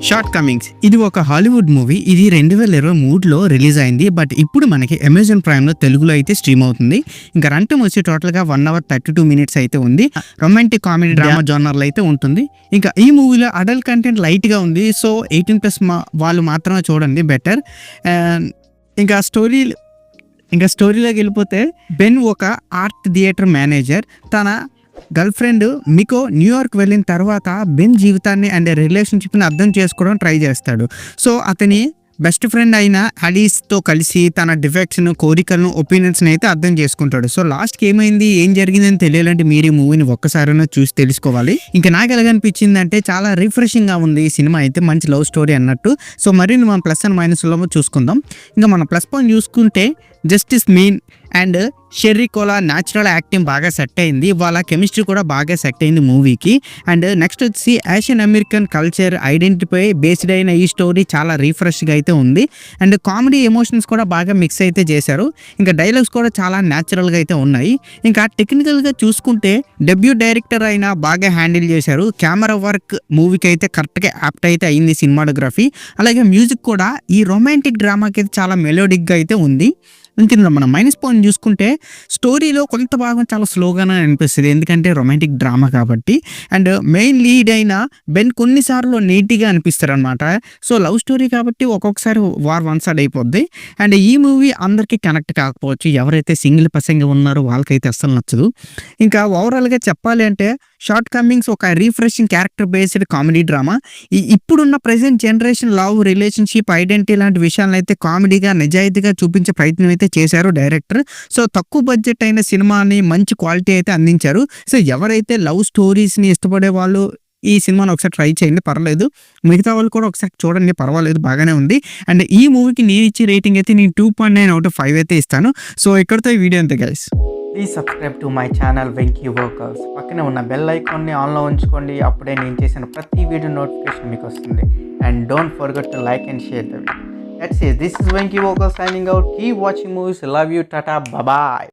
Short Cummins ఇది ఒక Hollywood movie. ఇది 2023లో రిలీజ్ అయింది. బట్ ఇప్పుడు మనకి అమెజాన్ ప్రైమ్లో తెలుగులో అయితే స్ట్రీమ్ అవుతుంది. ఇంకా రన్ టైం వచ్చి టోటల్గా 1 hour 32 minutes అయితే ఉంది. రొమాంటిక్ కామెడీ డ్రామా జోనర్లో అయితే ఉంటుంది. ఇంకా ఈ మూవీలో అడల్ట్ కంటెంట్ లైట్గా ఉంది. సో 18+ వాళ్ళు మాత్రమే చూడండి బెటర్. ఇంకా స్టోరీలోకి వెళ్ళిపోతే బెన్ ఒక ఆర్ట్ థియేటర్ మేనేజర్. తన గర్ల్ ఫ్రెండ్ మికో న్యూయార్క్ వెళ్ళిన తర్వాత బెన్ జీవితాన్ని అండ్ రిలేషన్షిప్ని అర్థం చేసుకోవడం ట్రై చేస్తాడు. సో అతని బెస్ట్ ఫ్రెండ్ అయిన అలీస్తో కలిసి తన డిఫెక్ట్స్ను, కోరికలను, ఒపీనియన్స్ని అయితే అర్థం చేసుకుంటాడు. సో లాస్ట్కి ఏమైంది, ఏం జరిగిందని తెలియాలంటే మీరు ఈ మూవీని ఒక్కసారైనా చూసి తెలుసుకోవాలి. ఇంకా నాకు ఎలాగనిపించిందంటే చాలా రిఫ్రెషింగ్గా ఉంది ఈ సినిమా అయితే. మంచి లవ్ స్టోరీ అన్నట్టు. సో మరిన్ని మనం ప్లస్ అండ్ మైనస్లో చూసుకుందాం. ఇంకా మన ప్లస్ పాయింట్ చూసుకుంటే Justin Min and Sherry Cola natural acting బాగా సెట్ అయింది. వాళ్ళ కెమిస్ట్రీ కూడా బాగా సెట్ అయింది మూవీకి. అండ్ నెక్స్ట్ వచ్చి Asian American culture identify based అయిన ఈ స్టోరీ చాలా రీఫ్రెష్గా అయితే ఉంది. అండ్ కామెడీ ఎమోషన్స్ కూడా బాగా మిక్స్ అయితే చేశారు. ఇంకా డైలాగ్స్ కూడా చాలా న్యాచురల్గా అయితే ఉన్నాయి. ఇంకా టెక్నికల్గా చూసుకుంటే డెబ్యూ డైరెక్టర్ అయినా బాగా హ్యాండిల్ చేశారు. కెమెరా వర్క్ మూవీకి అయితే కరెక్ట్గా యాప్ట్ అయితే అయింది. సినిమాటోగ్రఫీ అలాగే మ్యూజిక్ కూడా ఈ రొమాంటిక్ డ్రామాకి అయితే చాలా మెలోడిక్గా అయితే ఉంది. ఇంక మనం మైనస్ పాయింట్ చూసుకుంటే స్టోరీలో కొంత భాగం చాలా స్లోగానే అనిపిస్తుంది, ఎందుకంటే రొమాంటిక్ డ్రామా కాబట్టి. అండ్ మెయిన్ లీడ్ అయిన బెన్ కొన్నిసార్లు నీట్గా అనిపిస్తారు అనమాట. సో లవ్ స్టోరీ కాబట్టి ఒక్కొక్కసారి వార్ వన్ సైడ్ అయిపోద్ది. అండ్ ఈ మూవీ అందరికీ కనెక్ట్ కాకపోవచ్చు, ఎవరైతే సింగిల్ పర్సన్గా ఉన్నారో వాళ్ళకైతే అస్సలు నచ్చదు. ఇంకా ఓవరాల్గా చెప్పాలి అంటే షార్ట్ కమింగ్స్ ఒక refreshing character based comedy drama. ఇప్పుడున్న present generation love, relationship, identity లాంటి విషయాలను అయితే కామెడీగా నిజాయితీగా చూపించే ప్రయత్నం అయితే చేశారు డైరెక్టర్. సో తక్కువ బడ్జెట్ అయిన సినిమాని మంచి క్వాలిటీ అయితే అందించారు. సో ఎవరైతే లవ్ స్టోరీస్ని ఇష్టపడే వాళ్ళు ఈ సినిమాని ఒకసారి ట్రై చేయండి, పర్లేదు. మిగతా వాళ్ళు కూడా ఒకసారి చూడండి, పర్వాలేదు, బాగానే ఉంది. అండ్ ఈ మూవీకి నేను ఇచ్చే రేటింగ్ అయితే నేను 2.9 out of 5 అయితే ఇస్తాను. సో ఇక్కడితో ఈ వీడియో అంతే guys. Please subscribe to my channel Venky workers. పక్కనే ఉన్న బెల్ ఐకాన్ని ఆన్లో ఉంచుకోండి, అప్పుడే నేను చేసిన ప్రతి వీడియో నోటిఫికేషన్ మీకు వస్తుంది. And don't forget to like and share the video. That's it. This is Venky Vocal signing out. Keep watching movies. Love you. Tata. Bye bye.